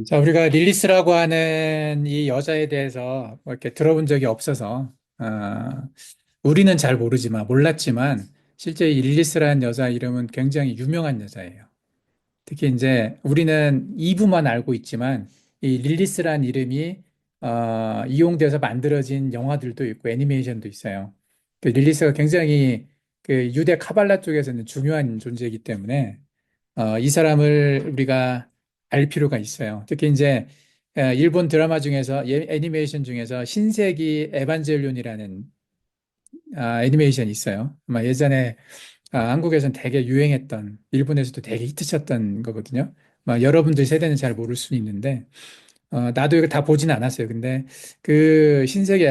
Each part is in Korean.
자, 우리가 릴리스라고 하는 이 여자에 대해서 뭐 이렇게 들어본 적이 없어서, 우리는 잘 몰랐지만, 실제 이 릴리스라는 여자 이름은 굉장히 유명한 여자예요. 특히 이제 우리는 이부만 알고 있지만, 이 릴리스라는 이름이, 이용돼서 만들어진 영화들도 있고, 애니메이션도 있어요. 그 릴리스가 굉장히 그 유대 카발라 쪽에서는 중요한 존재이기 때문에, 이 사람을 우리가 알 필요가 있어요. 특히 이제 일본 드라마 중에서 애니메이션 중에서 신세기 에반젤리온이라는 애니메이션이 있어요. 아마 예전에 한국에서는 되게 유행했던 일본에서도 되게 히트쳤던 거거든요. 여러분들 세대는 잘 모를 수는 있는데 나도 이거 다 보진 않았어요. 근데 그 신세계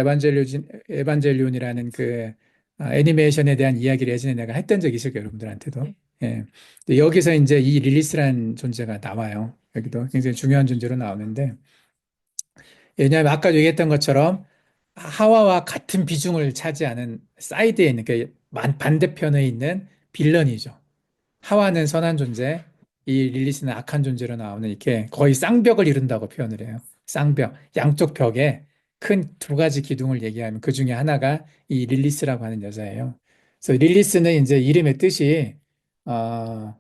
에반젤리온이라는 그 애니메이션에 대한 이야기를 예전에 내가 했던 적이 있을 거예요, 여러분들한테도. 예. 근데 여기서 이제 이 릴리스라는 존재가 나와요. 여기도 굉장히 중요한 존재로 나오는데, 왜냐하면 아까 얘기했던 것처럼 하와와 같은 비중을 차지하는 사이드에 있는, 그 반대편에 있는 빌런이죠. 하와는 선한 존재, 이 릴리스는 악한 존재로 나오는 이렇게 거의 쌍벽을 이룬다고 표현을 해요. 쌍벽, 양쪽 벽에 큰 두 가지 기둥을 얘기하면 그 중에 하나가 이 릴리스라고 하는 여자예요. 그래서 릴리스는 이제 이름의 뜻이 어,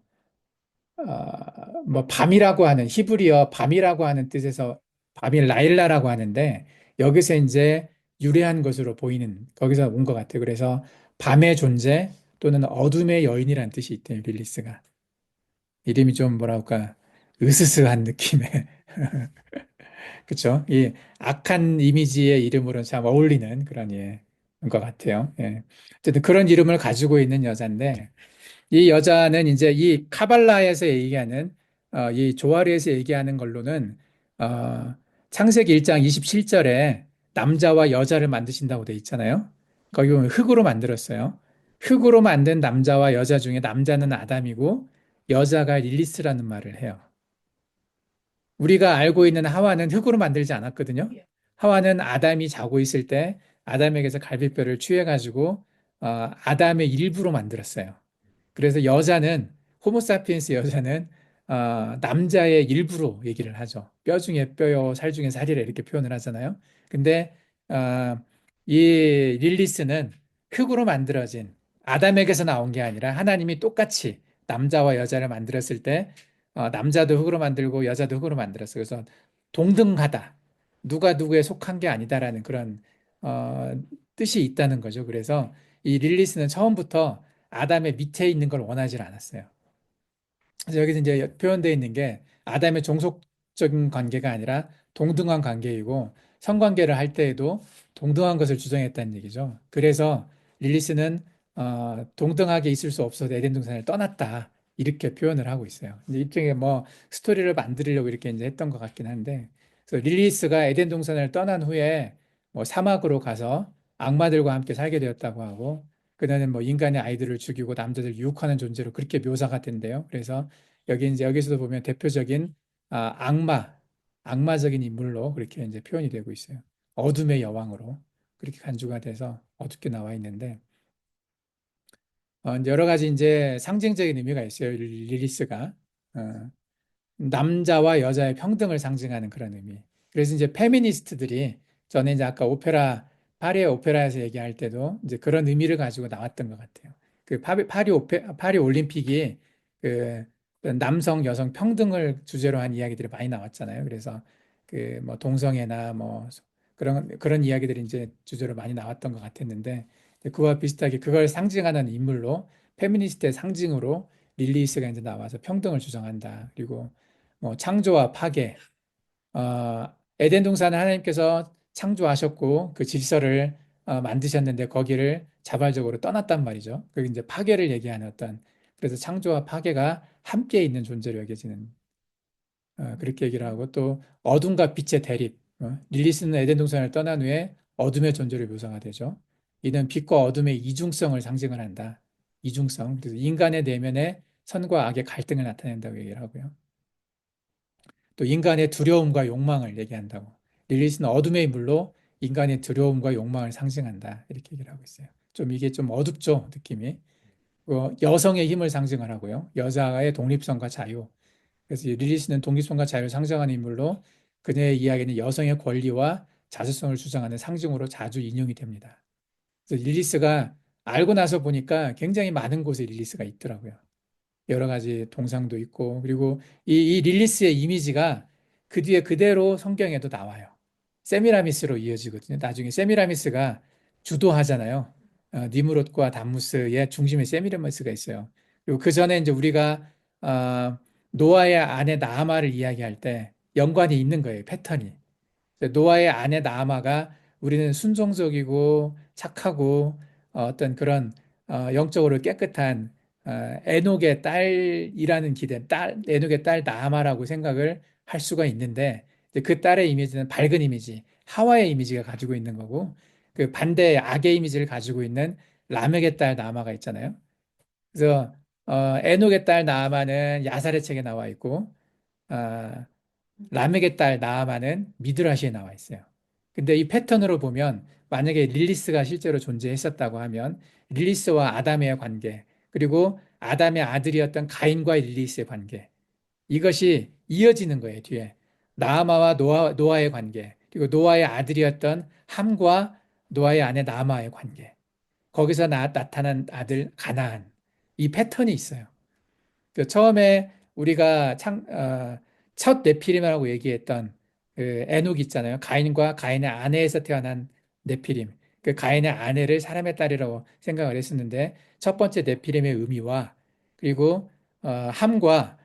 뭐 밤이라고 하는 히브리어 밤이라고 하는 뜻에서 밤이 라일라라고 하는데 여기서 이제 유래한 것으로 보이는 거기서 온 것 같아요. 그래서 밤의 존재 또는 어둠의 여인이라는 뜻이 있대요, 릴리스가. 이름이 좀 뭐랄까 으스스한 느낌의 그쵸? 이 악한 이미지의 이름으로는 참 어울리는 그런 예, 것 같아요. 예. 어쨌든 그런 이름을 가지고 있는 여자인데 이 여자는 이제 이 카발라에서 얘기하는 이 조아리에서 얘기하는 걸로는 어, 창세기 1장 27절에 남자와 여자를 만드신다고 돼 있잖아요. 거기 보면 흙으로 만들었어요. 흙으로 만든 남자와 여자 중에 남자는 아담이고 여자가 릴리스라는 말을 해요. 우리가 알고 있는 하와는 흙으로 만들지 않았거든요. 하와는 아담이 자고 있을 때 아담에게서 갈비뼈를 취해가지고 아담의 일부로 만들었어요. 그래서 여자는 호모사피엔스 여자는 남자의 일부로 얘기를 하죠. 뼈 중에 뼈요, 살 중에 살이라 이렇게 표현을 하잖아요. 근데 어, 이 릴리스는 흙으로 만들어진 아담에게서 나온 게 아니라 하나님이 똑같이 남자와 여자를 만들었을 때 남자도 흙으로 만들고 여자도 흙으로 만들었어요. 그래서 동등하다. 누가 누구에 속한 게 아니다라는 그런 어, 뜻이 있다는 거죠. 그래서 이 릴리스는 처음부터 아담의 밑에 있는 걸 원하지 않았어요. 그래서 여기서 이제 표현되어 있는 게 아담의 종속적인 관계가 아니라 동등한 관계이고 성관계를 할 때에도 동등한 것을 주장했다는 얘기죠. 그래서 릴리스는 동등하게 있을 수 없어서 에덴 동산을 떠났다. 이렇게 표현을 하고 있어요. 이제 일종의 뭐 스토리를 만들려고 이렇게 이제 했던 것 같긴 한데, 그래서 릴리스가 에덴 동산을 떠난 후에 뭐 사막으로 가서 악마들과 함께 살게 되었다고 하고, 그녀는 뭐 인간의 아이들을 죽이고 남자들 유혹하는 존재로 그렇게 묘사가 된대요. 그래서 여기 이제 여기서도 보면 대표적인 악마적인 인물로 그렇게 이제 표현이 되고 있어요. 어둠의 여왕으로 그렇게 간주가 돼서 어둡게 나와 있는데 이제 여러 가지 이제 상징적인 의미가 있어요. 릴리스가 어, 남자와 여자의 평등을 상징하는 그런 의미. 그래서 이제 페미니스트들이 전에 이제 아까 파리의 오페라에서 얘기할 때도 이제 그런 의미를 가지고 나왔던 것 같아요. 그 파리 올림픽이 그 남성, 여성 평등을 주제로 한 이야기들이 많이 나왔잖아요. 그래서 그 뭐 동성애나 뭐 그런 이야기들이 이제 주제로 많이 나왔던 것 같았는데 그와 비슷하게 그걸 상징하는 인물로 페미니스트의 상징으로 릴리스가 이제 나와서 평등을 주장한다. 그리고 뭐 창조와 파괴, 에덴 동산을 하나님께서 창조하셨고 그 질서를 만드셨는데 거기를 자발적으로 떠났단 말이죠. 그게 이제 파괴를 얘기하는 어떤 그래서 창조와 파괴가 함께 있는 존재로 여겨지는 그렇게 얘기를 하고 또 어둠과 빛의 대립. 릴리스는 에덴 동산을 떠난 후에 어둠의 존재로 묘사가 되죠. 이는 빛과 어둠의 이중성을 상징을 한다. 이중성. 그래서 인간의 내면에 선과 악의 갈등을 나타낸다고 얘기를 하고요. 또 인간의 두려움과 욕망을 얘기한다고. 릴리스는 어둠의 인물로 인간의 두려움과 욕망을 상징한다. 이렇게 얘기를 하고 있어요. 좀 이게 좀 어둡죠, 느낌이. 여성의 힘을 상징을 하고요. 여자의 독립성과 자유. 그래서 이 릴리스는 독립성과 자유를 상징하는 인물로 그녀의 이야기는 여성의 권리와 자주성을 주장하는 상징으로 자주 인용이 됩니다. 그래서 릴리스가 알고 나서 보니까 굉장히 많은 곳에 릴리스가 있더라고요. 여러 가지 동상도 있고, 그리고 이 릴리스의 이미지가 그 뒤에 그대로 성경에도 나와요. 세미라미스로 이어지거든요. 나중에 세미라미스가 주도하잖아요. 니무롯과 담무스의 중심에 세미라미스가 있어요. 그리고 그 전에 이제 우리가 노아의 아내 나아마를 이야기할 때 연관이 있는 거예요. 패턴이. 노아의 아내 나아마가 우리는 순종적이고 착하고 어떤 그런 영적으로 깨끗한 에녹의 딸이라는 기대, 에녹의 딸 나아마라고 생각을 할 수가 있는데 이제 그 딸의 이미지는 밝은 이미지, 하와의 이미지가 가지고 있는 거고 그 반대 악의 이미지를 가지고 있는 라멕의 딸 나아마가 있잖아요. 그래서 에녹의 딸 나아마는 야살의 책에 나와 있고 어, 라멕의 딸 나아만은 미드라시에 나와 있어요. 근데 이 패턴으로 보면 만약에 릴리스가 실제로 존재했었다고 하면 릴리스와 아담의 관계, 그리고 아담의 아들이었던 가인과 릴리스의 관계, 이것이 이어지는 거예요, 뒤에. 나아마와 노아의 관계, 그리고 노아의 아들이었던 함과 노아의 아내 나아마의 관계. 거기서 나타난 아들 가나안. 이 패턴이 있어요. 그 처음에 우리가 첫 네피림이라고 얘기했던 그 에녹 있잖아요. 가인과 가인의 아내에서 태어난 네피림. 그 가인의 아내를 사람의 딸이라고 생각을 했었는데 첫 번째 네피림의 의미와 그리고 함과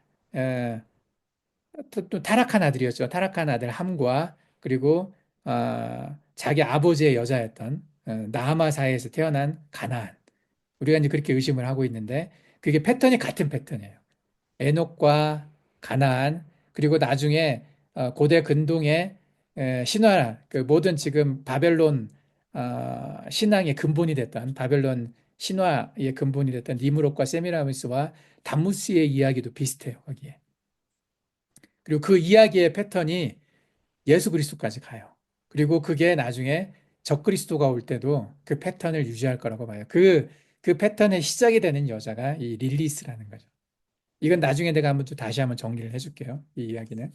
또 타락한 아들이었죠. 타락한 아들 함과 그리고 자기 아버지의 여자였던 나아마 사이에서 태어난 가나안. 우리가 이제 그렇게 의심을 하고 있는데 그게 패턴이 같은 패턴이에요. 에녹과 가나안 그리고 나중에 고대 근동의 신화 그 모든 지금 바벨론 신앙의 근본이 됐던 바벨론 신화의 근본이 됐던 니무롯과 세미라미스와 담무스의 이야기도 비슷해요 거기에. 그리고 그 이야기의 패턴이 예수 그리스도까지 가요. 그리고 그게 나중에 적그리스도가 올 때도 그 패턴을 유지할 거라고 봐요. 그 패턴의 시작이 되는 여자가 이 릴리스라는 거죠. 이건 나중에 내가 한번 또 다시 한번 정리를 해줄게요. 이 이야기는.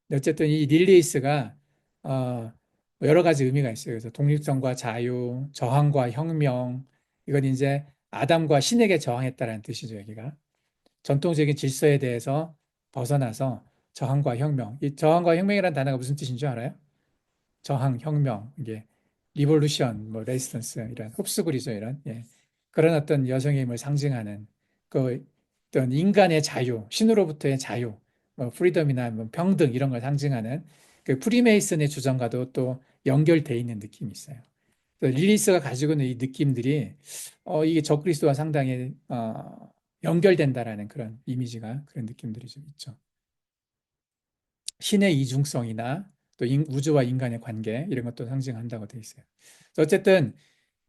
근데 어쨌든 이 릴리스가 어, 여러 가지 의미가 있어요. 그래서 독립성과 자유, 저항과 혁명, 이건 이제 아담과 신에게 저항했다라는 뜻이죠, 여기가. 전통적인 질서에 대해서 벗어나서 저항과 혁명. 이 저항과 혁명이라는 단어가 무슨 뜻인 줄 알아요? 저항, 혁명, 이게 리볼루션, 뭐 레지스턴스 이런 흡수구리죠 이런 예. 그런 어떤 여성의 힘을 상징하는 그 어떤 인간의 자유, 신으로부터의 자유, 뭐 프리덤이나 뭐 평등 이런 걸 상징하는 그 프리메이슨의 주장과도 또 연결돼 있는 느낌이 있어요. 릴리스가 가지고 있는 이 느낌들이 이게 적그리스도와 상당히 연결된다라는 그런 이미지가 그런 느낌들이 좀 있죠. 신의 이중성이나 또 우주와 인간의 관계 이런 것도 상징한다고 되어 있어요. 어쨌든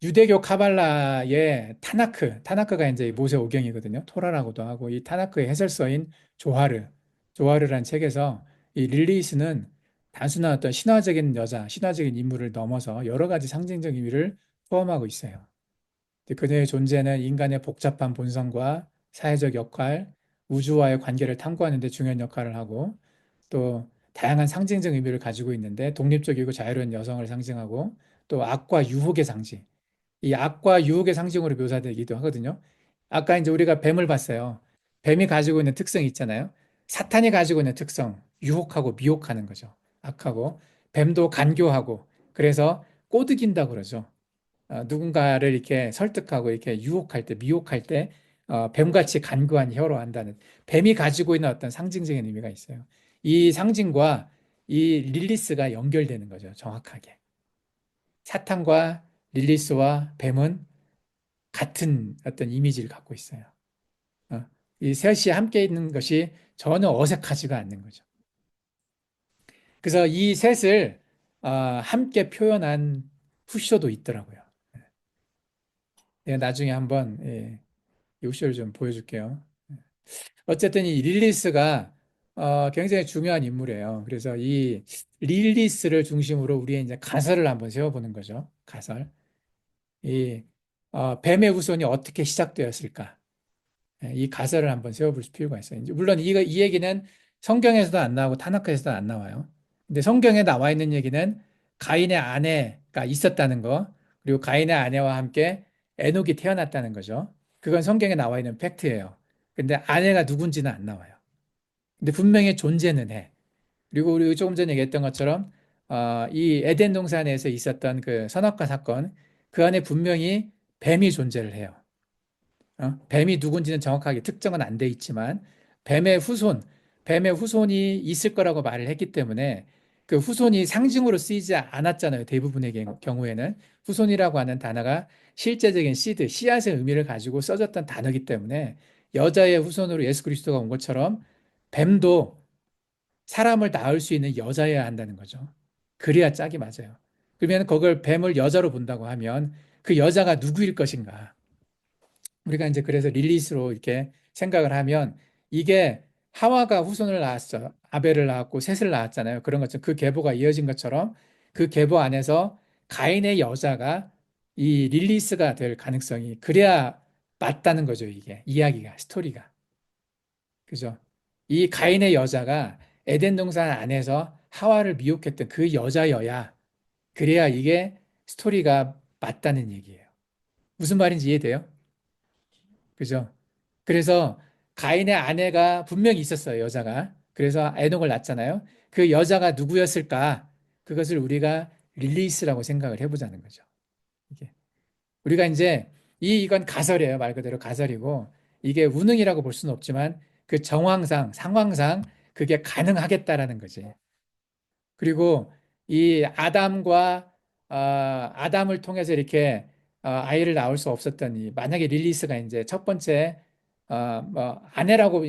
유대교 카발라의 타나크가 이제 모세오경이거든요. 토라라고도 하고 이 타나크의 해설서인 조하르란 책에서 이 릴리스는 단순한 어떤 신화적인 여자, 신화적인 인물을 넘어서 여러 가지 상징적 의미를 포함하고 있어요. 그녀의 존재는 인간의 복잡한 본성과 사회적 역할, 우주와의 관계를 탐구하는 데 중요한 역할을 하고 또 다양한 상징적 의미를 가지고 있는데 독립적이고 자유로운 여성을 상징하고 또 악과 유혹의 상징. 이 악과 유혹의 상징으로 묘사되기도 하거든요. 아까 이제 우리가 뱀을 봤어요. 뱀이 가지고 있는 특성이 있잖아요. 사탄이 가지고 있는 특성, 유혹하고 미혹하는 거죠. 악하고 뱀도 간교하고 그래서 꼬드긴다고 그러죠. 누군가를 이렇게 설득하고 이렇게 유혹할 때, 미혹할 때 뱀같이 간교한 혀로 한다는 뱀이 가지고 있는 어떤 상징적인 의미가 있어요. 이 상징과 이 릴리스가 연결되는 거죠. 정확하게. 사탄과 릴리스와 뱀은 같은 어떤 이미지를 갖고 있어요. 어, 이 셋이 함께 있는 것이 전혀 어색하지가 않는 거죠. 그래서 이 셋을 함께 표현한 후쇼도 있더라고요. 예, 나중에 한번 이 후쇼를 좀 보여줄게요. 어쨌든 이 릴리스가 굉장히 중요한 인물이에요. 그래서 이 릴리스를 중심으로 우리의 이제 가설을 한번 세워보는 거죠. 가설. 이 뱀의 후손이 어떻게 시작되었을까? 이 가설을 한번 세워볼 필요가 있어요. 이제 물론 이 얘기는 성경에서도 안 나오고 타나크에서도 안 나와요. 근데 성경에 나와 있는 얘기는 가인의 아내가 있었다는 거, 그리고 가인의 아내와 함께 에녹이 태어났다는 거죠. 그건 성경에 나와 있는 팩트예요. 근데 아내가 누군지는 안 나와요. 근데 분명히 존재는 해. 그리고 우리 조금 전에 얘기했던 것처럼 이 에덴 동산에서 있었던 그 선악과 사건, 그 안에 분명히 뱀이 존재를 해요. 뱀이 누군지는 정확하게 특정은 안 돼 있지만 뱀의 후손, 뱀의 후손이 있을 거라고 말을 했기 때문에 그 후손이 상징으로 쓰이지 않았잖아요. 대부분의 경우에는 후손이라고 하는 단어가 실제적인 시드, 씨앗의 의미를 가지고 써졌던 단어이기 때문에 여자의 후손으로 예수 그리스도가 온 것처럼 뱀도 사람을 낳을 수 있는 여자여야 한다는 거죠. 그래야 짝이 맞아요. 그러면 그걸 뱀을 여자로 본다고 하면 그 여자가 누구일 것인가? 우리가 이제 그래서 릴리스로 이렇게 생각을 하면 이게 하와가 후손을 낳았어. 아벨을 낳았고 셋을 낳았잖아요. 그런 것처럼 그 계보가 이어진 것처럼 그 계보 안에서 가인의 여자가 이 릴리스가 될 가능성이 그래야 맞다는 거죠. 이게 이야기가 스토리가. 그죠? 이 가인의 여자가 에덴 동산 안에서 하와를 미혹했던 그 여자여야 그래야 이게 스토리가 맞다는 얘기예요. 무슨 말인지 이해돼요? 그죠? 그래서 가인의 아내가 분명히 있었어요, 여자가. 그래서 에녹을 낳잖아요. 그 여자가 누구였을까? 그것을 우리가 릴리스라고 생각을 해보자는 거죠. 이게. 우리가 이제 이건 가설이에요. 말 그대로 가설이고 이게 우능이라고 볼 수는 없지만 그 정황상, 상황상 그게 가능하겠다라는 거지. 그리고 이 아담과 아담을 통해서 이렇게 아이를 낳을 수 없었던 이 만약에 릴리스가 이제 첫 번째 뭐 아내라고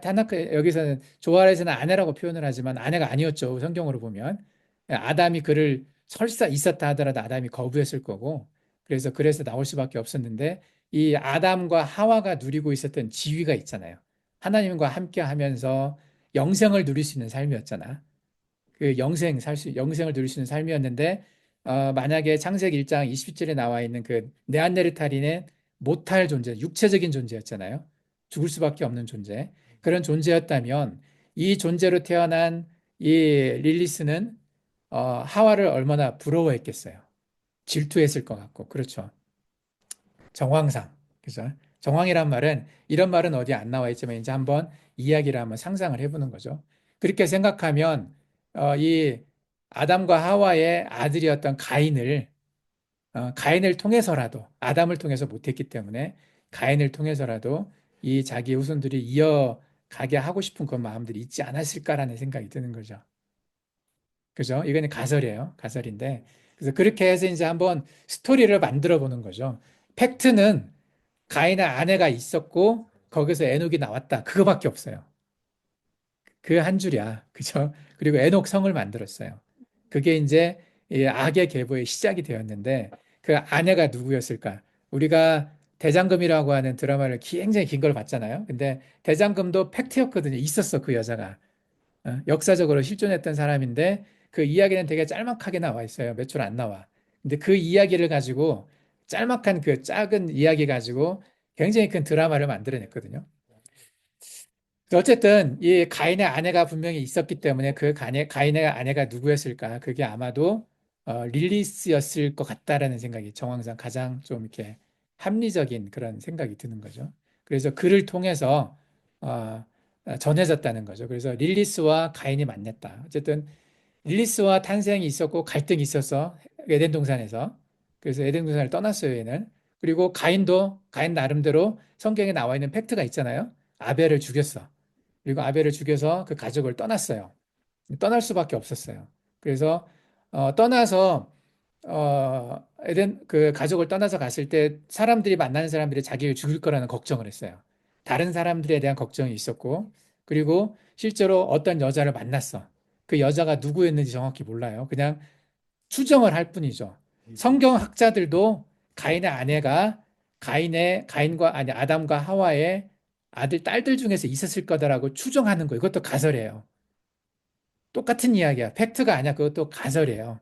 타나크 여기서는 조알에서는 아내라고 표현을 하지만 아내가 아니었죠. 성경으로 보면 아담이 그를 설사 있었다 하더라도 아담이 거부했을 거고 그래서 나올 수밖에 없었는데 이 아담과 하와가 누리고 있었던 지위가 있잖아요. 하나님과 함께 하면서 영생을 누릴 수 있는 삶이었잖아. 그 영생을 누릴 수 있는 삶이었는데 만약에 창세기 1장 20절에 나와 있는 그 네안데르탈인의 못할 존재, 육체적인 존재였잖아요. 죽을 수밖에 없는 존재. 그런 존재였다면 이 존재로 태어난 이 릴리스는 하와를 얼마나 부러워했겠어요. 질투했을 것 같고, 그렇죠. 정황상, 그죠? 정황이란 말은 이런 말은 어디 안 나와 있지만 이제 한번 이야기를 한번 상상을 해보는 거죠. 그렇게 생각하면 이 아담과 하와의 아들이었던 가인을 통해서라도 아담을 통해서 못했기 때문에 가인을 통해서라도 이 자기의 후손들이 이어가게 하고 싶은 그런 마음들이 있지 않았을까라는 생각이 드는 거죠. 그죠? 이거는 가설이에요. 가설인데 그래서 그렇게 해서 이제 한번 스토리를 만들어 보는 거죠. 팩트는 가인의 아내가 있었고 거기서 에녹이 나왔다. 그거밖에 없어요. 그 한 줄이야. 그죠? 그리고 에녹 성을 만들었어요. 그게 이제 이 악의 계보의 시작이 되었는데 그 아내가 누구였을까? 우리가 대장금이라고 하는 드라마를 굉장히 긴 걸 봤잖아요. 근데 대장금도 팩트였거든요. 있었어, 그 여자가. 역사적으로 실존했던 사람인데 그 이야기는 되게 짤막하게 나와 있어요. 몇 줄 안 나와. 근데 그 이야기를 가지고 짤막한 그 작은 이야기 가지고 굉장히 큰 드라마를 만들어냈거든요. 어쨌든 이 가인의 아내가 분명히 있었기 때문에 그 가인의 아내가 누구였을까? 그게 아마도 릴리스였을 것 같다라는 생각이 정황상 가장 좀 이렇게 합리적인 그런 생각이 드는 거죠. 그래서 그를 통해서 어, 전해졌다는 거죠. 그래서 릴리스와 가인이 만났다. 어쨌든 릴리스와 탄생이 있었고 갈등이 있어서 에덴 동산에서 그래서 에덴 동산을 떠났어요, 얘는. 그리고 가인 나름대로 성경에 나와 있는 팩트가 있잖아요. 아벨을 죽였어. 그리고 아벨을 죽여서 그 가족을 떠났어요. 떠날 수밖에 없었어요. 그래서 떠나서 에덴 그 가족을 떠나서 갔을 때 사람들이 만나는 사람들이 자기를 죽일 거라는 걱정을 했어요. 다른 사람들에 대한 걱정이 있었고 그리고 실제로 어떤 여자를 만났어. 그 여자가 누구였는지 정확히 몰라요. 그냥 추정을 할 뿐이죠. 성경 학자들도 가인의 아내가 가인과 아니 아담과 하와의 아들 딸들 중에서 있었을 거다라고 추정하는 거예요. 이것도 가설이에요. 똑같은 이야기야. 팩트가 아니야. 그것도 가설이에요.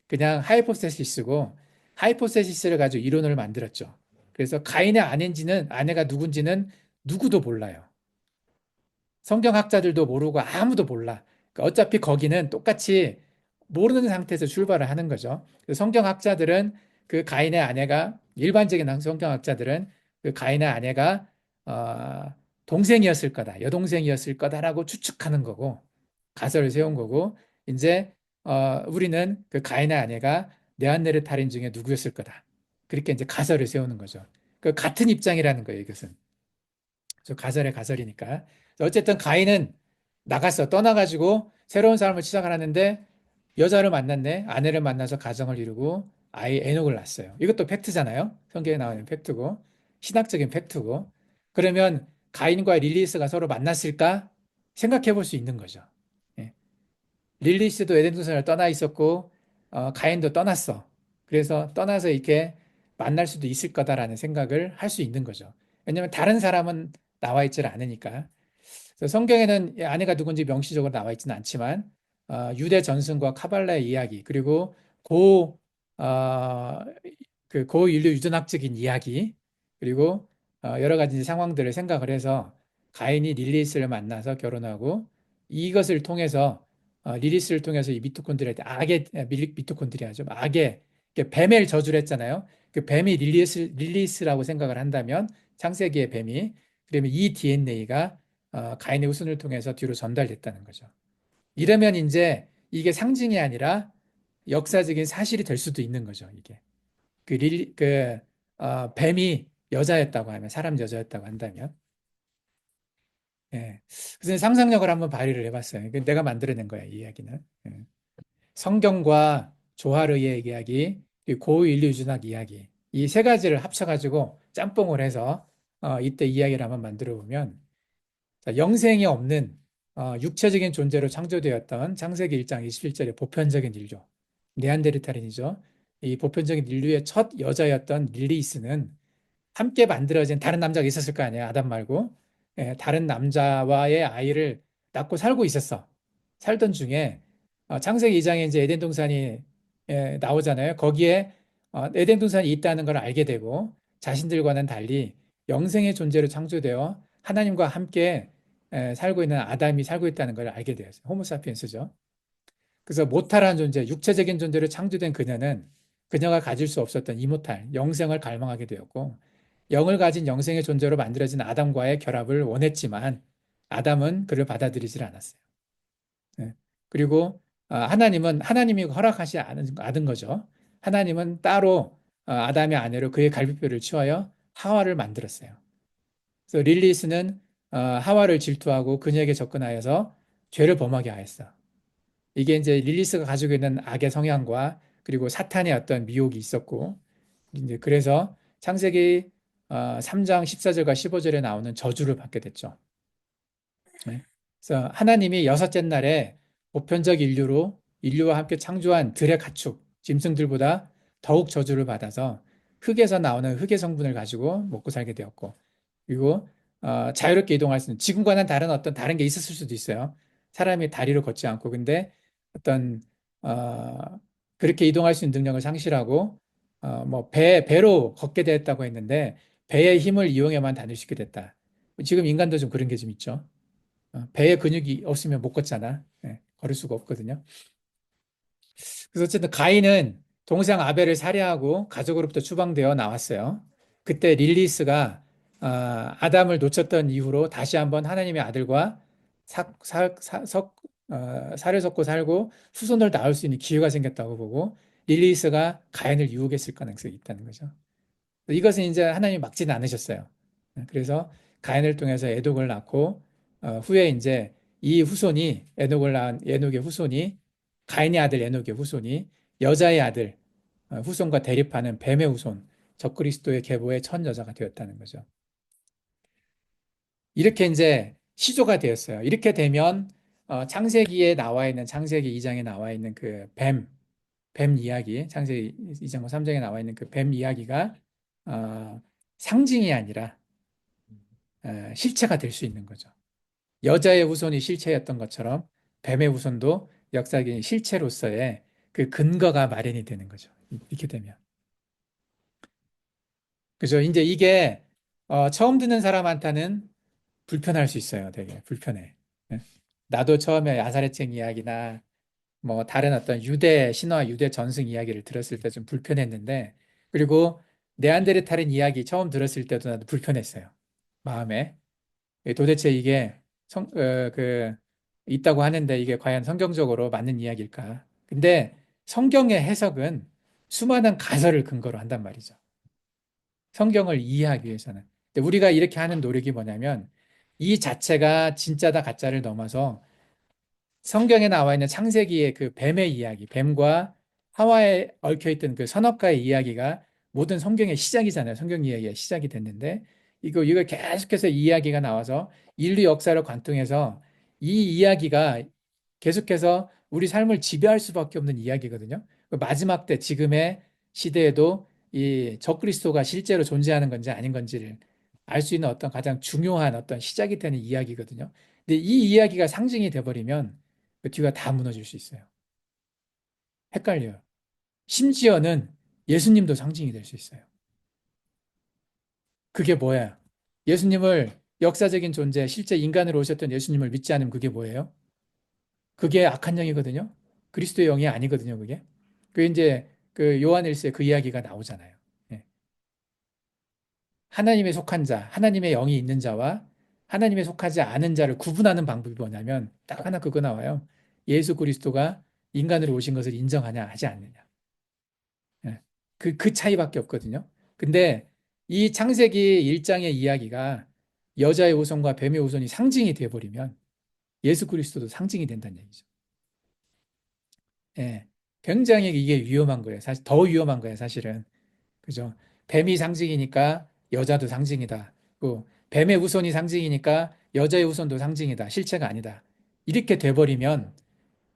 그냥 하이포테시스고 하이포테시스를 가지고 이론을 만들었죠. 그래서 가인의 아내가 누군지는 누구도 몰라요. 성경학자들도 모르고 아무도 몰라. 그러니까 어차피 거기는 똑같이 모르는 상태에서 출발을 하는 거죠. 성경학자들은 그 가인의 아내가 일반적인 성경학자들은 그 가인의 아내가 어, 동생이었을 거다, 여동생이었을 거다라고 추측하는 거고 가설을 세운 거고 이제 우리는 그 가인의 아내가 네안데르탈인 중에 누구였을 거다. 그렇게 이제 가설을 세우는 거죠. 그 같은 입장이라는 거예요, 이것은. 저 가설의 가설이니까. 어쨌든 가인은 나갔어. 떠나가지고 새로운 삶을 시작을 하는데 여자를 만났네. 아내를 만나서 가정을 이루고 아이 에녹을 낳았어요. 이것도 팩트잖아요. 성경에 나오는 팩트고 신학적인 팩트고. 그러면 가인과 릴리스가 서로 만났을까? 생각해 볼 수 있는 거죠. 예. 릴리스도 에덴 동산을 떠나 있었고 가인도 떠났어. 그래서 떠나서 이렇게 만날 수도 있을 거다라는 생각을 할 수 있는 거죠. 왜냐하면 다른 사람은 나와 있질 않으니까. 그래서 성경에는 아내가 누군지 명시적으로 나와 있지는 않지만 유대 전승과 카발라의 이야기 그리고 고 어, 그 고인류 유전학적인 이야기 그리고 여러 가지 상황들을 생각을 해서 가인이 릴리스를 만나서 결혼하고 이것을 통해서 릴리스를 통해서 이 미토콘드리아한테 미토콘드리아죠. 악의 뱀을 저주를 했잖아요. 그 뱀이 릴리스라고 생각을 한다면 창세기의 뱀이 그러면 이 DNA가 가인의 후손을 통해서 뒤로 전달됐다는 거죠. 이러면 이제 이게 상징이 아니라 역사적인 사실이 될 수도 있는 거죠. 이게 뱀이 여자였다고 하면 사람 여자였다고 한다면 예. 그래서 상상력을 한번 발휘를 해봤어요. 내가 만들어낸 거야, 이 이야기는. 예. 성경과 조화르의 이야기, 그리고 고인류주학 이야기 이 세 가지를 합쳐가지고 짬뽕을 해서 이때 이야기를 한번 만들어 보면 자, 영생이 없는 육체적인 존재로 창조되었던 창세기 1장 21절의 보편적인 인류, 네안데르탈인이죠. 이 보편적인 인류의 첫 여자였던 릴리스는 함께 만들어진 다른 남자가 있었을 거 아니에요. 아담 말고. 예, 다른 남자와의 아이를 낳고 살고 있었어. 살던 중에 창세기 2장에 이제 에덴 동산이 나오잖아요. 거기에 에덴 동산이 있다는 걸 알게 되고 자신들과는 달리 영생의 존재로 창조되어 하나님과 함께 살고 있는 아담이 살고 있다는 걸 알게 되었어요. 호모사피엔스죠. 그래서 모탈한 존재, 육체적인 존재로 창조된 그녀는 그녀가 가질 수 없었던 이모탈, 영생을 갈망하게 되었고 영을 가진 영생의 존재로 만들어진 아담과의 결합을 원했지만 아담은 그를 받아들이질 않았어요. 예. 그리고 하나님은 하나님이 허락하지 않은 거죠. 하나님은 따로 아담의 아내로 그의 갈비뼈를 치워여 하와를 만들었어요. 그래서 릴리스는 하와를 질투하고 그녀에게 접근하여서 죄를 범하게 하였어. 이게 이제 릴리스가 가지고 있는 악의 성향과 그리고 사탄의 어떤 미혹이 있었고 이제 그래서 창세기 3장 14절과 15절에 나오는 저주를 받게 됐죠. 네. 그래서 하나님이 여섯째 날에 보편적 인류와 함께 창조한 들의 가축, 짐승들보다 더욱 저주를 받아서 흙에서 나오는 흙의 성분을 가지고 먹고 살게 되었고, 그리고 자유롭게 이동할 수 있는 지금과는 다른 어떤 다른 게 있었을 수도 있어요. 사람이 다리를 걷지 않고 근데 어떤 어, 그렇게 이동할 수 있는 능력을 상실하고 뭐 배로 걷게 됐다고 했는데 배의 힘을 이용해만 다닐 수 있게 됐다. 지금 인간도 좀 그런 게 좀 있죠. 배에 근육이 없으면 못 걷잖아. 예, 걸을 수가 없거든요. 그래서 어쨌든 가인은 동생 아벨을 살해하고 가족으로부터 추방되어 나왔어요. 그때 릴리스가 아담을 놓쳤던 이후로 다시 한번 하나님의 아들과 살을 섞고 살고 후손을 낳을 수 있는 기회가 생겼다고 보고 릴리스가 가인을 유혹했을 가능성이 있다는 거죠. 이것은 이제 하나님이 막지는 않으셨어요. 그래서 가인을 통해서 에녹을 낳고 후에 이제 이 후손이 에녹을 낳은 에녹의 후손이 가인의 아들 에녹의 후손이 여자의 아들 후손과 대립하는 뱀의 후손 적그리스도의 계보의 첫 여자가 되었다는 거죠. 이렇게 이제 시조가 되었어요. 이렇게 되면 창세기에 나와 있는 창세기 2장에 나와 있는 그 뱀 이야기, 창세기 2장과 3장에 나와 있는 그 뱀 이야기가 상징이 아니라 실체가 될 수 있는 거죠. 여자의 후손이 실체였던 것처럼 뱀의 후손도 역사적인 실체로서의 그 근거가 마련이 되는 거죠. 이렇게 되면. 그죠? 이제 이게 처음 듣는 사람한테는 불편할 수 있어요. 되게 불편해. 예. 나도 처음에 야사렛쟁 이야기나 뭐 다른 어떤 유대 신화, 유대 전승 이야기를 들었을 때 좀 불편했는데, 그리고 네안데르탈인 이야기 처음 들었을 때도 나도 불편했어요. 마음에. 도대체 이게 있다고 하는데 이게 과연 성경적으로 맞는 이야기일까? 근데 성경의 해석은 수많은 가설을 근거로 한단 말이죠. 성경을 이해하기 위해서는. 근데 우리가 이렇게 하는 노력이 뭐냐면 이 자체가 진짜다 가짜를 넘어서 성경에 나와 있는 창세기의 그 뱀의 이야기, 뱀과 하와에 얽혀있던 그 선악과의 이야기가 모든 성경의 시작이잖아요. 성경 이야기가 시작이 됐는데 이거 계속해서 이 이야기가 나와서 인류 역사를 관통해서 이 이야기가 계속해서 우리 삶을 지배할 수밖에 없는 이야기거든요. 그 마지막 때 지금의 시대에도 이 적그리스도가 실제로 존재하는 건지 아닌 건지를 알 수 있는 어떤 가장 중요한 어떤 시작이 되는 이야기거든요. 근데 이 이야기가 상징이 돼버리면 그 뒤가 다 무너질 수 있어요. 헷갈려요. 심지어는 예수님도 상징이 될 수 있어요. 그게 뭐야? 예수님을 역사적인 존재, 실제 인간으로 오셨던 예수님을 믿지 않으면 그게 뭐예요? 그게 악한 영이거든요. 그리스도의 영이 아니거든요, 그게. 그 이제 그 요한일서에 그 이야기가 나오잖아요. 예. 하나님에 속한 자, 하나님의 영이 있는 자와 하나님에 속하지 않은 자를 구분하는 방법이 뭐냐면 딱 하나 그거 나와요. 예수 그리스도가 인간으로 오신 것을 인정하냐 하지 않느냐. 예. 그 차이밖에 없거든요. 근데 이 창세기 1장의 이야기가 여자의 후손과 뱀의 후손이 상징이 되어버리면 예수 그리스도도 상징이 된다는 얘기죠. 예. 굉장히 이게 위험한 거예요. 사실 더 위험한 거예요, 사실은. 그죠? 뱀이 상징이니까 여자도 상징이다. 또 뱀의 후손이 상징이니까 여자의 후손도 상징이다. 실체가 아니다. 이렇게 돼버리면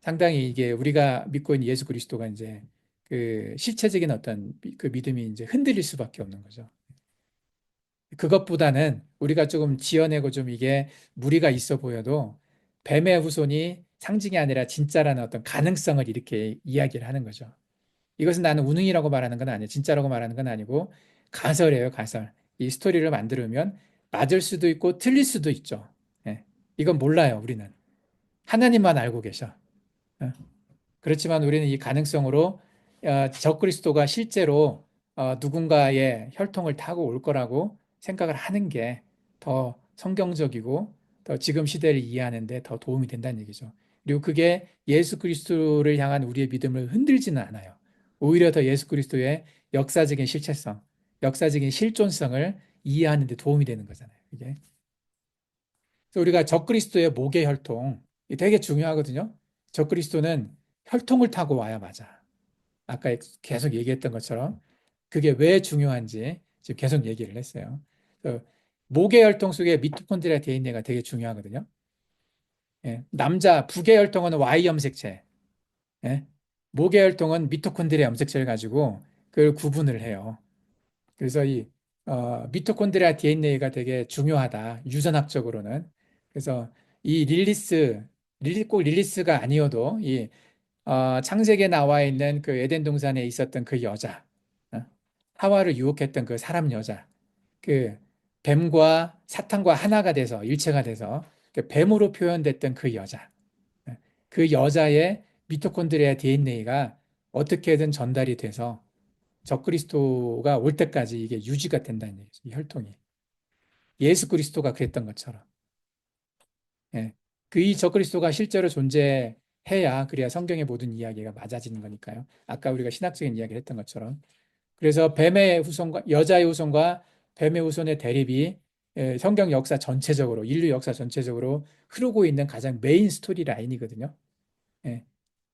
상당히 이게 우리가 믿고 있는 예수 그리스도가 이제 그 실체적인 어떤 그 믿음이 이제 흔들릴 수밖에 없는 거죠. 그것보다는 우리가 조금 지어내고 좀 이게 무리가 있어 보여도 뱀의 후손이 상징이 아니라 진짜라는 어떤 가능성을 이렇게 이야기를 하는 거죠. 이것은 나는 운응이라고 말하는 건 아니에요. 진짜라고 말하는 건 아니고 가설이에요, 가설. 이 스토리를 만들면 맞을 수도 있고 틀릴 수도 있죠. 예. 이건 몰라요, 우리는. 하나님만 알고 계셔. 예. 그렇지만 우리는 이 가능성으로 적그리스도가 실제로 누군가의 혈통을 타고 올 거라고 생각을 하는 게 더 성경적이고 더 지금 시대를 이해하는 데 더 도움이 된다는 얘기죠. 그리고 그게 예수 그리스도를 향한 우리의 믿음을 흔들지는 않아요. 오히려 더 예수 그리스도의 역사적인 실체성, 역사적인 실존성을 이해하는 데 도움이 되는 거잖아요. 이게. 그래서 우리가 적그리스도의 목의 혈통, 이 되게 중요하거든요. 적그리스도는 혈통을 타고 와야 맞아. 아까 계속 얘기했던 것처럼 그게 왜 중요한지 지금 계속 얘기를 했어요. 그래서 목의 혈통 속에 미토콘드리아 DNA가 되게 중요하거든요. 예, 남자 북의 혈통은 Y 염색체, 예, 목의 혈통은 미토콘드리아 염색체를 가지고 그걸 구분을 해요. 그래서 이 미토콘드리아 DNA가 되게 중요하다. 유전학적으로는. 그래서 이 꼭 릴리스가 아니어도 이 창세기에 나와 있는 그 에덴 동산에 있었던 그 여자, 어, 하와를 유혹했던 그 사람 여자, 그 뱀과 사탄과 하나가 돼서 일체가 돼서 그 뱀으로 표현됐던 그 여자, 어, 그 여자의 미토콘드리아 DNA가 어떻게든 전달이 돼서 적그리스도가 올 때까지 이게 유지가 된다는 얘기죠. 이 혈통이. 예수 그리스도가 그랬던 것처럼. 예. 그 이 적그리스도가 실제로 존재해야 그래야 성경의 모든 이야기가 맞아지는 거니까요. 아까 우리가 신학적인 이야기를 했던 것처럼. 그래서 뱀의 후손과 여자의 후손과 뱀의 후손의 대립이 성경 역사 전체적으로 인류 역사 전체적으로 흐르고 있는 가장 메인 스토리 라인이거든요. 예.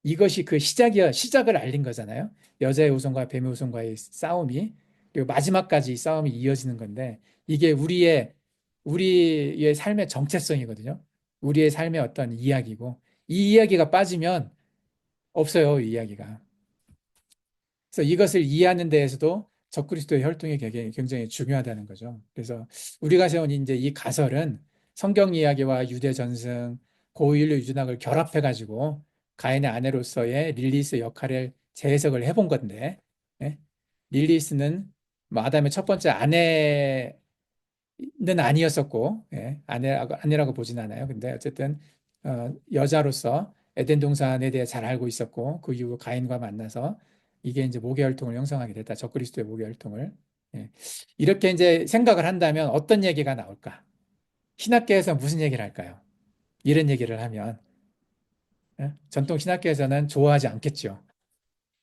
이것이 그 시작을 알린 거잖아요. 여자의 후손과 뱀의 후손과의 싸움이 그리고 마지막까지 이 싸움이 이어지는 건데 이게 우리의 삶의 정체성이거든요. 우리의 삶의 어떤 이야기고 이 이야기가 빠지면 없어요, 이 이야기가. 그래서 이것을 이해하는 데에서도 적그리스도의 혈통이 굉장히 중요하다는 거죠. 그래서 우리가 세운 이제 이 가설은 성경 이야기와 유대 전승, 고인류 유전학을 결합해 가지고 가인의 아내로서의 릴리스 역할을 재해석을 해본 건데, 예? 릴리스는 뭐 아담의 첫 번째 아내는 아니었었고, 예? 아내라고 보진 않아요. 근데 어쨌든 여자로서 에덴 동산에 대해 잘 알고 있었고 그 이후 가인과 만나서 이게 이제 모계혈통을 형성하게 됐다. 적그리스도의 모계혈통을. 예. 이렇게 이제 생각을 한다면 어떤 얘기가 나올까? 신학계에서 무슨 얘기를 할까요? 이런 얘기를 하면 전통 신학계에서는 좋아하지 않겠죠.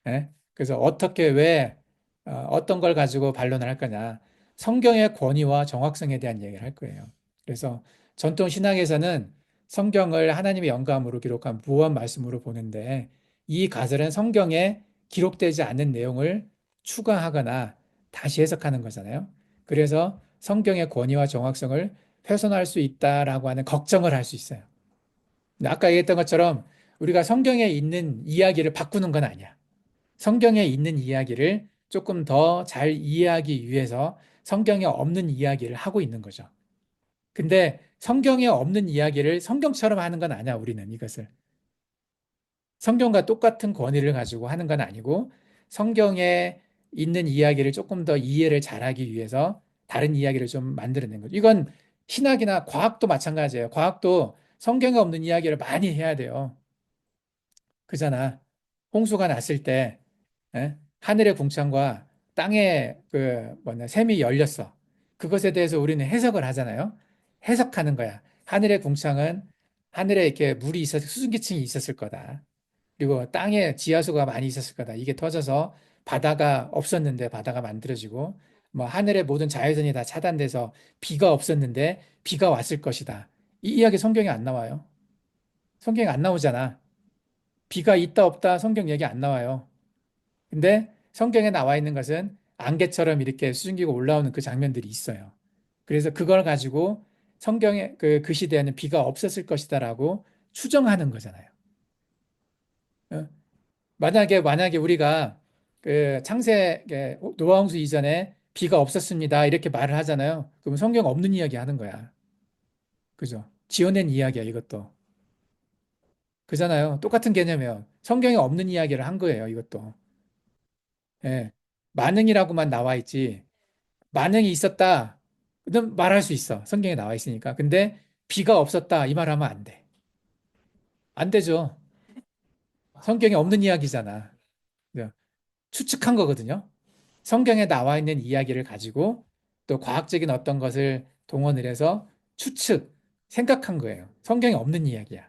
예? 그래서 어떻게 왜 어떤 걸 가지고 반론을 할 거냐? 성경의 권위와 정확성에 대한 얘기를 할 거예요. 그래서 전통 신학에서는 성경을 하나님의 영감으로 기록한 무언 말씀으로 보는데 이 가설은 성경에 기록되지 않은 내용을 추가하거나 다시 해석하는 거잖아요. 그래서 성경의 권위와 정확성을 훼손할 수 있다라고 하는 걱정을 할 수 있어요. 근데 아까 얘기했던 것처럼 우리가 성경에 있는 이야기를 바꾸는 건 아니야. 성경에 있는 이야기를 조금 더 잘 이해하기 위해서 성경에 없는 이야기를 하고 있는 거죠. 근데 성경에 없는 이야기를 성경처럼 하는 건 아니야, 우리는 이것을. 성경과 똑같은 권위를 가지고 하는 건 아니고 성경에 있는 이야기를 조금 더 이해를 잘하기 위해서 다른 이야기를 좀 만들어낸 거죠. 이건 신학이나 과학도 마찬가지예요. 과학도 성경에 없는 이야기를 많이 해야 돼요. 그잖아. 홍수가 났을 때 하늘의 궁창과 땅의 그 뭐냐 샘이 열렸어. 그것에 대해서 우리는 해석을 하잖아요. 해석하는 거야. 하늘의 궁창은 하늘에 이렇게 물이 있었 수증기층이 있었을 거다. 그리고 땅에 지하수가 많이 있었을 거다. 이게 터져서 바다가 없었는데 바다가 만들어지고 뭐 하늘의 모든 자외선이 다 차단돼서 비가 없었는데 비가 왔을 것이다. 이 이야기 성경에 안 나와요. 성경에 안 나오잖아. 비가 있다 없다 성경 얘기 안 나와요. 근데 성경에 나와 있는 것은 안개처럼 이렇게 수증기가 올라오는 그 장면들이 있어요. 그래서 그걸 가지고 성경에 그 시대에는 비가 없었을 것이다라고 추정하는 거잖아요. 어? 만약에 우리가 그 창세 노아홍수 이전에 비가 없었습니다 이렇게 말을 하잖아요. 그러면 성경 없는 이야기 하는 거야. 그죠? 지어낸 이야기야 이것도. 그잖아요. 똑같은 개념이에요. 성경에 없는 이야기를 한 거예요 이것도. 예. 만능이라고만 나와 있지. 만능이 있었다. 는 말할 수 있어. 성경에 나와 있으니까. 근데 비가 없었다. 이 말하면 안 돼. 안 되죠. 성경에 없는 이야기잖아. 그죠? 추측한 거거든요. 성경에 나와 있는 이야기를 가지고 또 과학적인 어떤 것을 동원을 해서 추측, 생각한 거예요. 성경에 없는 이야기야.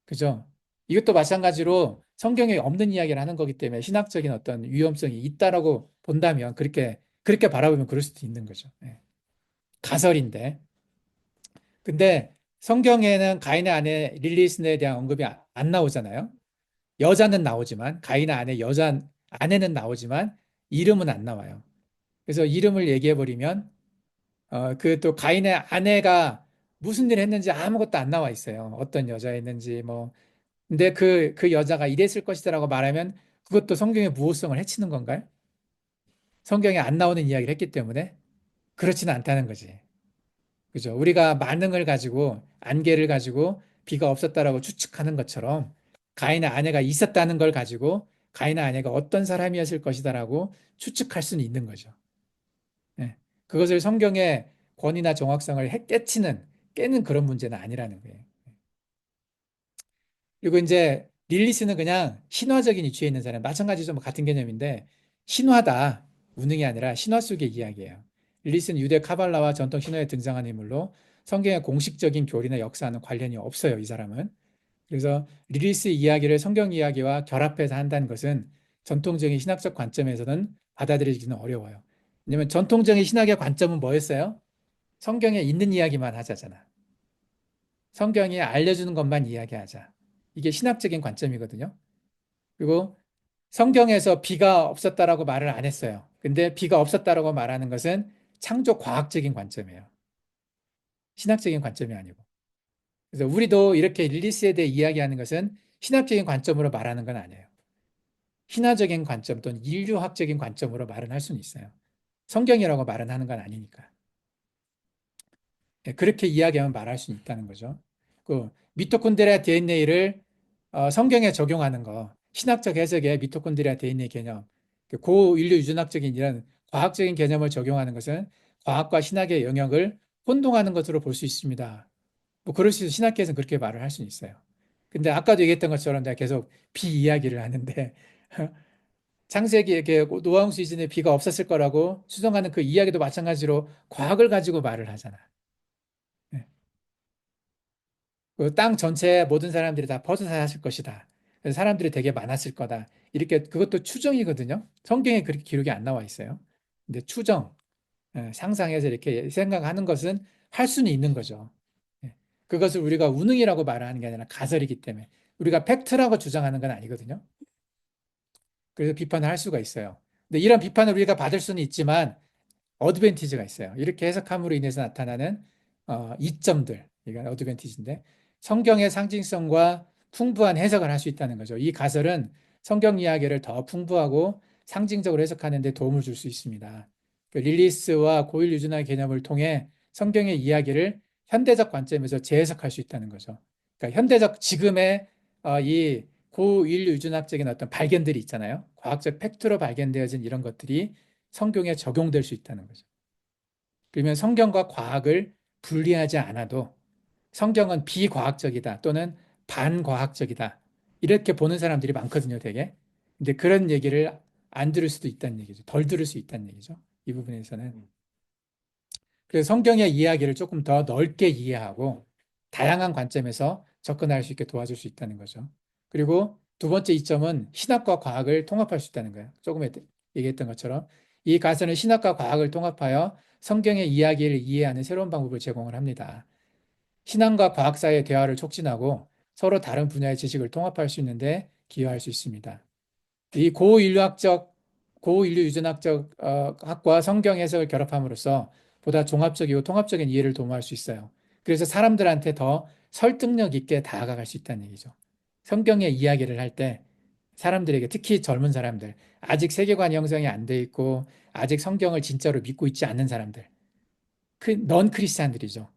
그죠? 이것도 마찬가지로 성경에 없는 이야기를 하는 거기 때문에 신학적인 어떤 위험성이 있다라고 본다면 그렇게 바라보면 그럴 수도 있는 거죠. 예. 가설인데. 근데 성경에는 가인의 아내 릴리스에 대한 언급이 안 나오잖아요. 여자는 나오지만 가인의 아내 여자 아내는 나오지만 이름은 안 나와요. 그래서 이름을 얘기해 버리면 그 또 가인의 아내가 무슨 일을 했는지 아무것도 안 나와 있어요. 어떤 여자였는지 뭐 근데 그 여자가 이랬을 것이다라고 말하면 그것도 성경의 무호성을 해치는 건가요? 성경에 안 나오는 이야기를 했기 때문에 그렇지는 않다는 거지. 그죠? 우리가 만능을 가지고 안개를 가지고 비가 없었다라고 추측하는 것처럼 가인의 아내가 있었다는 걸 가지고 가인의 아내가 어떤 사람이었을 것이다라고 추측할 수는 있는 거죠. 예. 그것을 성경의 권위나 정확성을 깨는 그런 문제는 아니라는 거예요. 그리고 이제 릴리스는 그냥 신화적인 이치에 있는 사람, 마찬가지죠. 뭐 같은 개념인데 신화다. 우능이 아니라 신화 속의 이야기예요. 릴리스는 유대 카발라와 전통 신화에 등장하는 인물로 성경의 공식적인 교리나 역사와는 관련이 없어요. 이 사람은. 그래서 릴리스 이야기를 성경 이야기와 결합해서 한다는 것은 전통적인 신학적 관점에서는 받아들여지기는 어려워요. 왜냐하면 전통적인 신학의 관점은 뭐였어요? 성경에 있는 이야기만 하자잖아. 성경이 알려주는 것만 이야기하자. 이게 신학적인 관점이거든요. 그리고 성경에서 비가 없었다라고 말을 안 했어요. 근데 비가 없었다라고 말하는 것은 창조 과학적인 관점이에요. 신학적인 관점이 아니고. 그래서 우리도 이렇게 릴리스에 대해 이야기하는 것은 신학적인 관점으로 말하는 건 아니에요. 신화적인 관점 또는 인류학적인 관점으로 말은 할 수는 있어요. 성경이라고 말은 하는 건 아니니까. 예, 그렇게 이야기하면 말할 수 있다는 거죠. 그 미토콘드리아 DNA를 성경에 적용하는 거, 신학적 해석의 미토콘드리아 DNA 개념, 그 고인류 유전학적인 이런 과학적인 개념을 적용하는 것은 과학과 신학의 영역을 혼동하는 것으로 볼 수 있습니다. 뭐 그럴 수 신학계에서는 그렇게 말을 할 수는 있어요. 근데 아까도 얘기했던 것처럼 내가 계속 비 이야기를 하는데 창세기에 노아홍수 이전에 비가 없었을 거라고 추정하는 그 이야기도 마찬가지로 과학을 가지고 말을 하잖아. 예. 그땅 전체에 모든 사람들이 다 퍼져 사실 것이다. 그래서 사람들이 되게 많았을 거다. 이렇게 그것도 추정이거든요. 성경에 그렇게 기록이 안 나와 있어요. 근데 추정, 상상해서 이렇게 생각하는 것은 할 수는 있는 거죠. 예. 그것을 우리가 우능이라고 말하는 게 아니라 가설이기 때문에 우리가 팩트라고 주장하는 건 아니거든요. 그래서 비판을 할 수가 있어요. 근데 이런 비판을 우리가 받을 수는 있지만 어드밴티지가 있어요. 이렇게 해석함으로 인해서 나타나는 이점들, 이건 어드밴티지인데 성경의 상징성과 풍부한 해석을 할 수 있다는 거죠. 이 가설은 성경 이야기를 더 풍부하고 상징적으로 해석하는 데 도움을 줄 수 있습니다. 그 릴리스와 고일 유준화의 개념을 통해 성경의 이야기를 현대적 관점에서 재해석할 수 있다는 거죠. 그러니까 현대적 지금의 이 고일 유준학적인 어떤 발견들이 있잖아요. 과학적 팩트로 발견되어진 이런 것들이 성경에 적용될 수 있다는 거죠. 그러면 성경과 과학을 분리하지 않아도 성경은 비과학적이다 또는 반과학적이다. 이렇게 보는 사람들이 많거든요, 되게. 근데 그런 얘기를 안 들을 수도 있다는 얘기죠. 덜 들을 수 있다는 얘기죠. 이 부분에서는. 그래서 성경의 이야기를 조금 더 넓게 이해하고 다양한 관점에서 접근할 수 있게 도와줄 수 있다는 거죠. 그리고 두 번째 이점은 신학과 과학을 통합할 수 있다는 거예요. 조금 얘기했던 것처럼 이 가설은 신학과 과학을 통합하여 성경의 이야기를 이해하는 새로운 방법을 제공을 합니다. 신앙과 과학 사이의 대화를 촉진하고 서로 다른 분야의 지식을 통합할 수 있는데 기여할 수 있습니다. 이 고인류 유전학적 학과 성경 해석을 결합함으로써 보다 종합적이고 통합적인 이해를 도모할 수 있어요. 그래서 사람들한테 더 설득력 있게 다가갈 수 있다는 얘기죠. 성경의 이야기를 할 때 사람들에게 특히 젊은 사람들, 아직 세계관 형성이 안 돼 있고 아직 성경을 진짜로 믿고 있지 않는 사람들, 넌 크리스찬들이죠.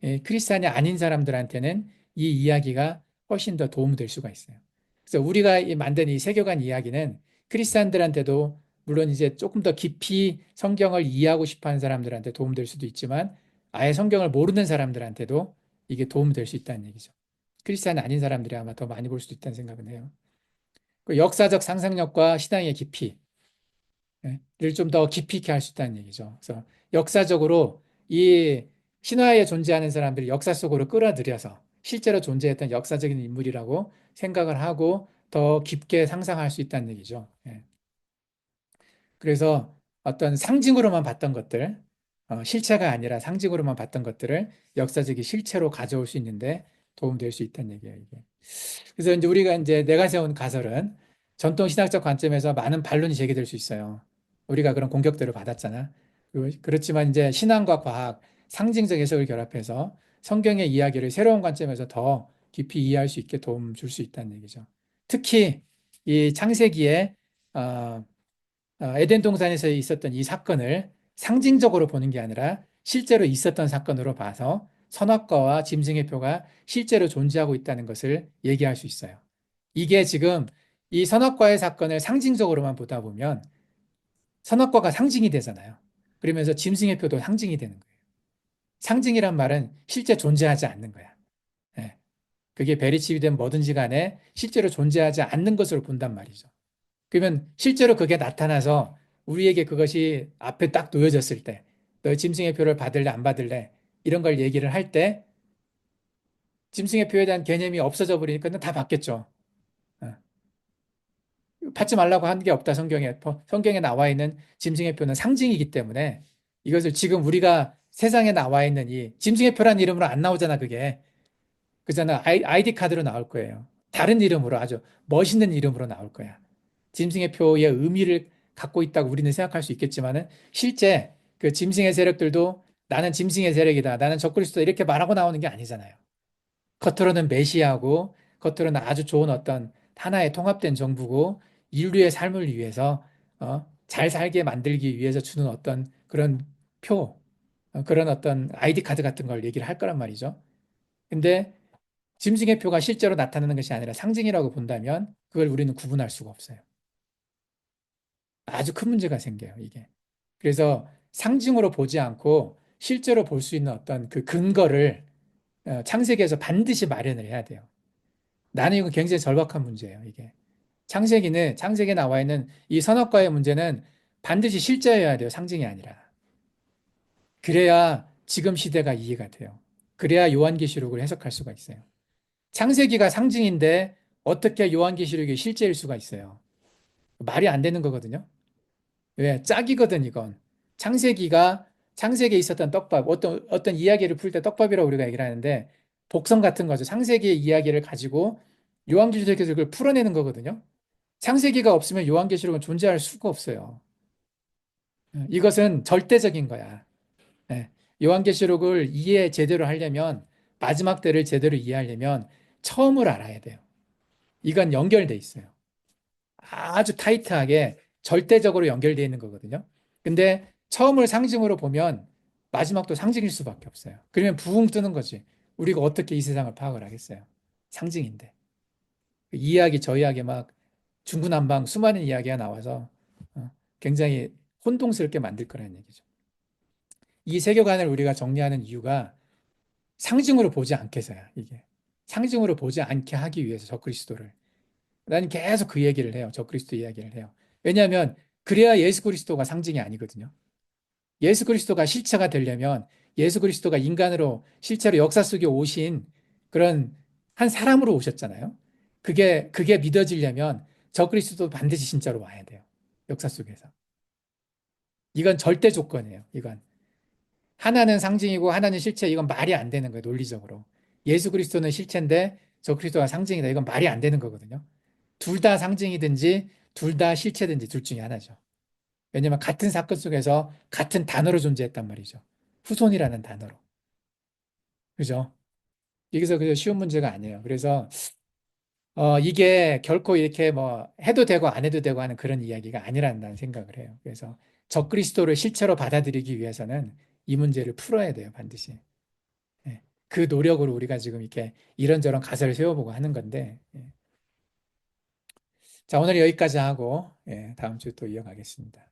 예, 크리스찬이 아닌 사람들한테는 이 이야기가 훨씬 더 도움될 수가 있어요. 그래서 우리가 만든 이 세계관 이야기는 크리스찬들한테도 물론 이제 조금 더 깊이 성경을 이해하고 싶어 하는 사람들한테 도움될 수도 있지만 아예 성경을 모르는 사람들한테도 이게 도움될 수 있다는 얘기죠. 크리스찬 아닌 사람들이 아마 더 많이 볼 수도 있다는 생각은 해요. 그 역사적 상상력과 신앙의 깊이, 를좀 더 깊이 있게 할 수 있다는 얘기죠. 그래서 역사적으로 이 신화에 존재하는 사람들이 역사 속으로 끌어들여서 실제로 존재했던 역사적인 인물이라고 생각을 하고 더 깊게 상상할 수 있다는 얘기죠. 예. 그래서 어떤 상징으로만 봤던 것들, 실체가 아니라 상징으로만 봤던 것들을 역사적인 실체로 가져올 수 있는데 도움될 수 있다는 얘기예요, 이게. 그래서 이제 우리가 이제 내가 세운 가설은 전통 신학적 관점에서 많은 반론이 제기될 수 있어요. 우리가 그런 공격들을 받았잖아. 그렇지만 이제 신앙과 과학, 상징적 해석을 결합해서 성경의 이야기를 새로운 관점에서 더 깊이 이해할 수 있게 도움 줄 수 있다는 얘기죠. 특히 이 창세기에 어, 에덴 동산에서 있었던 이 사건을 상징적으로 보는 게 아니라 실제로 있었던 사건으로 봐서 선악과와 짐승의 표가 실제로 존재하고 있다는 것을 얘기할 수 있어요. 이게 지금 이 선악과의 사건을 상징적으로만 보다 보면 선악과가 상징이 되잖아요. 그러면서 짐승의 표도 상징이 되는 거예요. 상징이란 말은 실제 존재하지 않는 거야. 예. 그게 베리칩이든 뭐든지 간에 실제로 존재하지 않는 것으로 본단 말이죠. 그러면 실제로 그게 나타나서 우리에게 그것이 앞에 딱 놓여졌을 때, 너 짐승의 표를 받을래, 안 받을래? 이런 걸 얘기를 할 때, 짐승의 표에 대한 개념이 없어져 버리니까 다 받겠죠. 어. 받지 말라고 한 게 없다, 성경에. 성경에 나와 있는 짐승의 표는 상징이기 때문에 이것을 지금 우리가 세상에 나와 있는 이 짐승의 표란 이름으로 안 나오잖아, 그게. 그잖아. 아이디 카드로 나올 거예요. 다른 이름으로 아주 멋있는 이름으로 나올 거야. 짐승의 표의 의미를 갖고 있다고 우리는 생각할 수 있겠지만은 실제 그 짐승의 세력들도 나는 짐승의 세력이다. 나는 적그리스도다. 이렇게 말하고 나오는 게 아니잖아요. 겉으로는 메시아고 겉으로는 아주 좋은 어떤 하나의 통합된 정부고 인류의 삶을 위해서 잘 살게 만들기 위해서 주는 어떤 그런 표, 그런 어떤 아이디 카드 같은 걸 얘기를 할 거란 말이죠. 근데 짐승의 표가 실제로 나타나는 것이 아니라 상징이라고 본다면 그걸 우리는 구분할 수가 없어요. 아주 큰 문제가 생겨요, 이게. 그래서 상징으로 보지 않고 실제로 볼 수 있는 어떤 그 근거를 창세기에서 반드시 마련을 해야 돼요. 나는 이거 굉장히 절박한 문제예요, 이게. 창세기에 나와 있는 이 선악과의 문제는 반드시 실제여야 돼요, 상징이 아니라. 그래야 지금 시대가 이해가 돼요. 그래야 요한계시록을 해석할 수가 있어요. 창세기가 상징인데 어떻게 요한계시록이 실제일 수가 있어요? 말이 안 되는 거거든요. 왜? 짝이거든, 이건. 창세기에 있었던 떡밥, 어떤 이야기를 풀 때 떡밥이라고 우리가 얘기를 하는데, 복선 같은 거죠. 창세기의 이야기를 가지고 요한계시록에서 그걸 풀어내는 거거든요. 창세기가 없으면 요한계시록은 존재할 수가 없어요. 이것은 절대적인 거야. 예. 요한계시록을 이해 제대로 하려면, 마지막 때를 제대로 이해하려면 처음을 알아야 돼요. 이건 연결돼 있어요. 아주 타이트하게 절대적으로 연결되어 있는 거거든요. 근데 처음을 상징으로 보면 마지막도 상징일 수밖에 없어요. 그러면 부흥 뜨는 거지. 우리가 어떻게 이 세상을 파악을 하겠어요? 상징인데. 이 이야기, 저 이야기 막 중구난방 수많은 이야기가 나와서 굉장히 혼동스럽게 만들 거라는 얘기죠. 이 세계관을 우리가 정리하는 이유가 상징으로 보지 않게서야, 이게. 상징으로 보지 않게 하기 위해서 적그리스도를. 나는 계속 그 얘기를 해요. 적그리스도 이야기를 해요. 왜냐하면 그래야 예수 그리스도가 상징이 아니거든요. 예수 그리스도가 실체가 되려면 예수 그리스도가 인간으로 실제로 역사 속에 오신 그런 한 사람으로 오셨잖아요. 그게 믿어지려면 적그리스도 반드시 진짜로 와야 돼요. 역사 속에서. 이건 절대 조건이에요. 이건. 하나는 상징이고 하나는 실체. 이건 말이 안 되는 거예요. 논리적으로. 예수 그리스도는 실체인데 적그리스도가 상징이다. 이건 말이 안 되는 거거든요. 둘 다 상징이든지 둘 다 실체든지 둘 중에 하나죠. 왜냐하면 같은 사건 속에서 같은 단어로 존재했단 말이죠. 후손이라는 단어로. 그죠? 여기서 그 쉬운 문제가 아니에요. 그래서 이게 결코 이렇게 뭐 해도 되고 안 해도 되고 하는 그런 이야기가 아니라는 생각을 해요. 그래서 적그리스도를 실체로 받아들이기 위해서는 이 문제를 풀어야 돼요, 반드시. 예. 그 노력으로 우리가 지금 이렇게 이런저런 가설을 세워보고 하는 건데, 예. 자, 오늘 여기까지 하고, 예, 다음 주 또 이어가겠습니다.